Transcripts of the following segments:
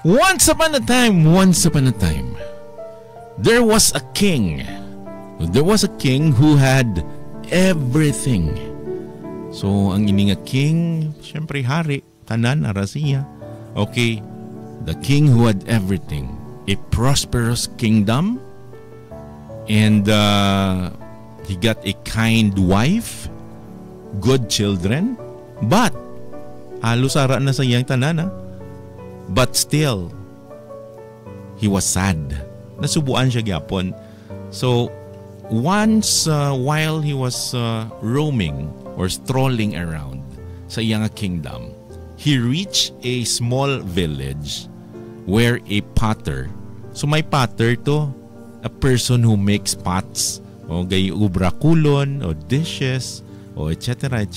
Once upon a time, there was a king. There was a king who had everything. So, ang ini nga king, syempre hari, tanan, arasiya. Okay, the king who had everything. A prosperous kingdom. And he got a kind wife, good children. But, halos ara na sa iyang tanan. But still, he was sad. Nasubuan siya gyapon. So, once while he was roaming or strolling around sa iyang kingdom, he reached a small village where a potter. So may potter to, a person who makes pots o gay ubra kulon o dishes o etc.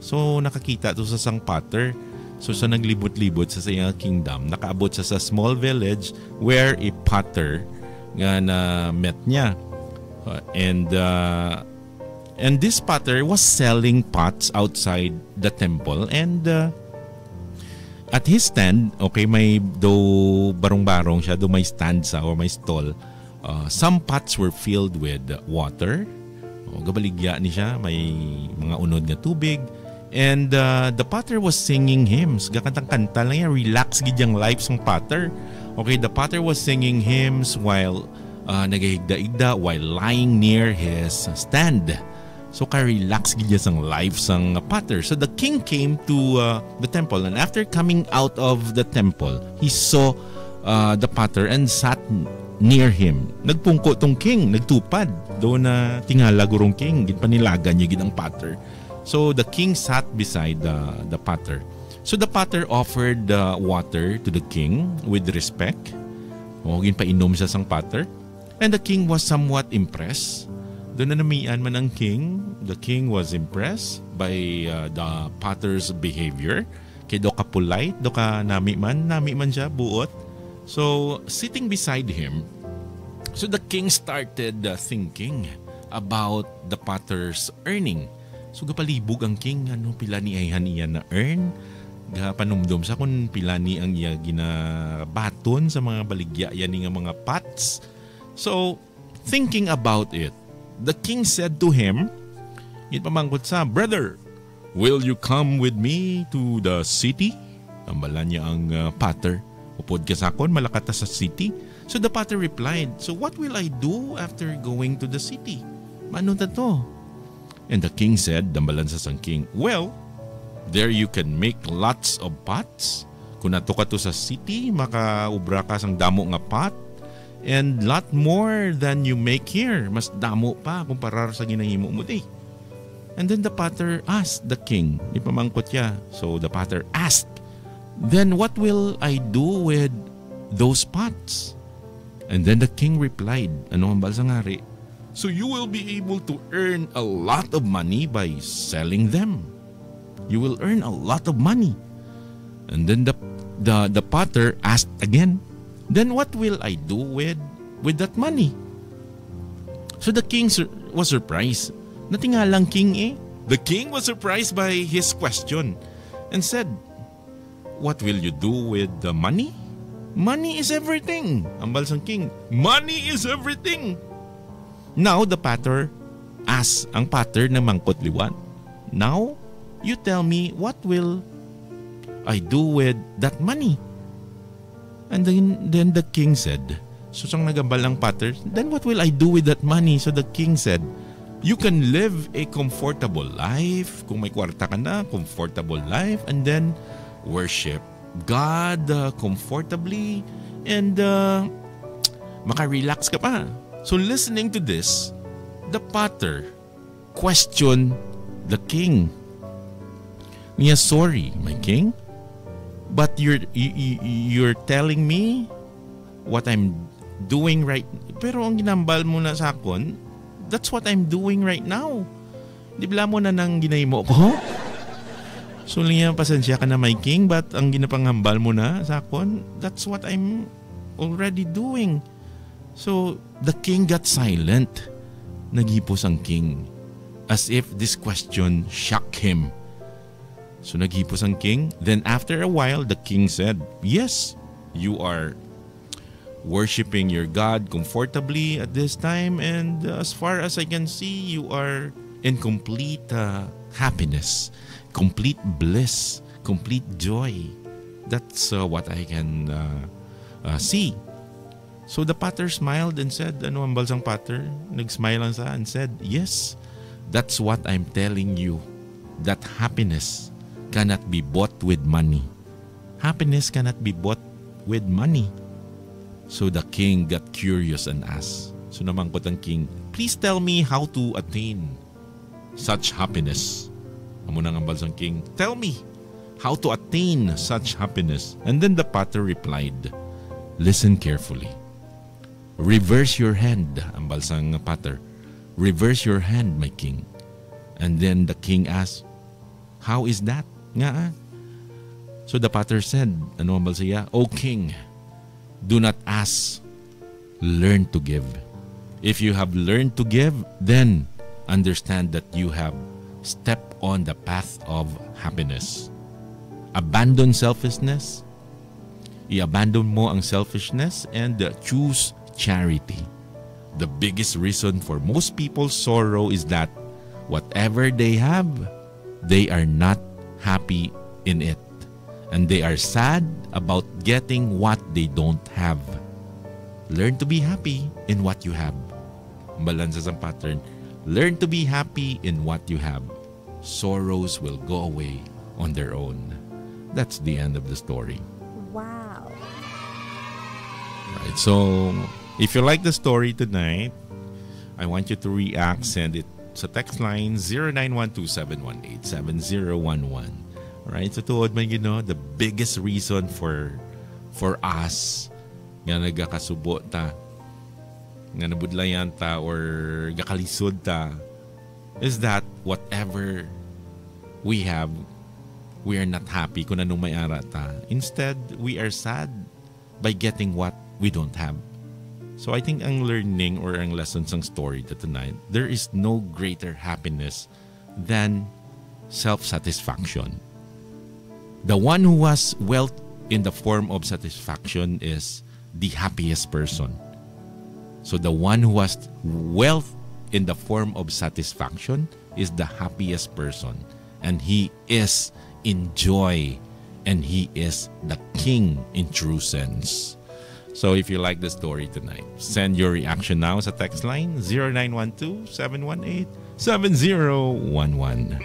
So nakakita to sa sang potter. So sa naglibot-libot sa iyang kingdom, nakaabot sa small village where a potter nga na met niya. And this potter was selling pots outside the temple, and at his stand, okay, may do barong-barong siya, do may stand sa or may stall. Some pots were filled with water. Gabaligya ni siya, may mga unod nga tubig. And the potter was singing hymns. Gakantang-kanta lang yan, relax gid yung life ng potter. Okay, the potter was singing hymns while nagahigda-igda while lying near his stand. So ka-relax gid sang life sang potter. So the king came to the temple, and after coming out of the temple, he saw the potter and sat near him. Nagpungko tong king, nagtupad. Doon na tingala gurong king, gid panilagan niya gid ang potter. So the king sat beside the potter. So the potter offered water to the king with respect. Ginpainom siya sang potter. And the king was somewhat impressed. Doon na namian man ang king. The king was impressed by the potter's behavior. Kaya do ka polite, do ka nami man siya buot. So sitting beside him, so the king started thinking about the potter's earning. So gapalibog ang king, pila ni ayhan iya na earn. Gapanumdum sa kung pila ni ang iya ginabaton sa mga baligya yan nga mga pots. So thinking about it, the king said to him, pamangkot sa, "Brother, will you come with me to the city?" Tambalan niya ang potter. Upod ka sakon, malakata sa city. So the potter replied, "So what will I do after going to the city? Mano ta to?" And the king said, dambalan sa sang king, "Well, there you can make lots of pots. Kung nato ka to sa city, makaubra ka sang damo nga pot. And lot more than you make here. Mas damo pa kumpara sa ginahimo mo di." And then the potter asked the king, ipamangkot niya. So the potter asked, "Then what will I do with those pots?" And then the king replied, ano ang balsang hari? "So you will be able to earn a lot of money by selling them. You will earn a lot of money." And then the potter asked again, "Then what will I do with that money?" So the king was surprised. Natingalang king eh. The king was surprised by his question and said, "What will you do with the money? Money is everything." Ang balsang king, "Money is everything." Now the potter asked ang potter na mangkot liwan, "Now you tell me, what will I do with that money?" And then the king said, so sang nagambal ang potter, "Then what will I do with that money?" So the king said, "You can live a comfortable life." Kung may kwarta ka na, comfortable life. And then worship God comfortably. And maka-relax ka pa. So listening to this, the potter questioned the king. Niya, "Sorry, my king, but you're telling me what I'm doing right." Pero ang ginambal mo na sa akon, that's what I'm doing right now. Di bala mo na nang ginahimo ko? So niya, pasensya ka na, my king, but ang ginapanghambal mo na sa akon, that's what I'm already doing. So the king got silent. Naghipos ang king as if this question shocked him. So naghipos ang king. Then after a while, the king said, "Yes, You are worshiping your God comfortably at this time, and as far as I can see, you are in complete happiness, complete bliss, complete joy. That's what I can see. So the potter smiled and said, ano ang balsang potter? Nag-smile lang sa and said, yes, that's what I'm telling you. That happiness cannot be bought with money. Happiness cannot be bought with money. So the king got curious and asked. So namangkot ang king, please tell me how to attain such happiness. Amo nang ang balsang king, tell me how to attain such happiness. And then the potter replied, listen carefully. Reverse your hand, ang balsang potter. Reverse your hand, my king. And then the king asked, how is that? Nga. So the potter said, ano ang balsaya? O king, do not ask, learn to give. If you have learned to give, then understand that you have stepped on the path of happiness. Abandon selfishness. I-abandon mo ang selfishness and choose charity. The biggest reason for most people's sorrow is that whatever they have, they are not happy in it. And they are sad about getting what they don't have. Learn to be happy in what you have. Balansa sa pattern. Learn to be happy in what you have. Sorrows will go away on their own. That's the end of the story. Wow. Right, so if you like the story tonight, I want you to react. Send it sa text line 0912-718-7011. Right? So tuod man the biggest reason for us nga nagakasubo ta, nga nabudlayan ta or gakalisod ta is that whatever we have, we are not happy kung anong may ara ta. Instead, we are sad by getting what we don't have. So I think ang learning or ang lessons ng story tonight, there is no greater happiness than self-satisfaction. The one who has wealth in the form of satisfaction is the happiest person. So the one who has wealth in the form of satisfaction is the happiest person. And he is in joy. And he is the king in true sense. So if you like the story tonight, send your reaction now sa text line 0912-718-7011.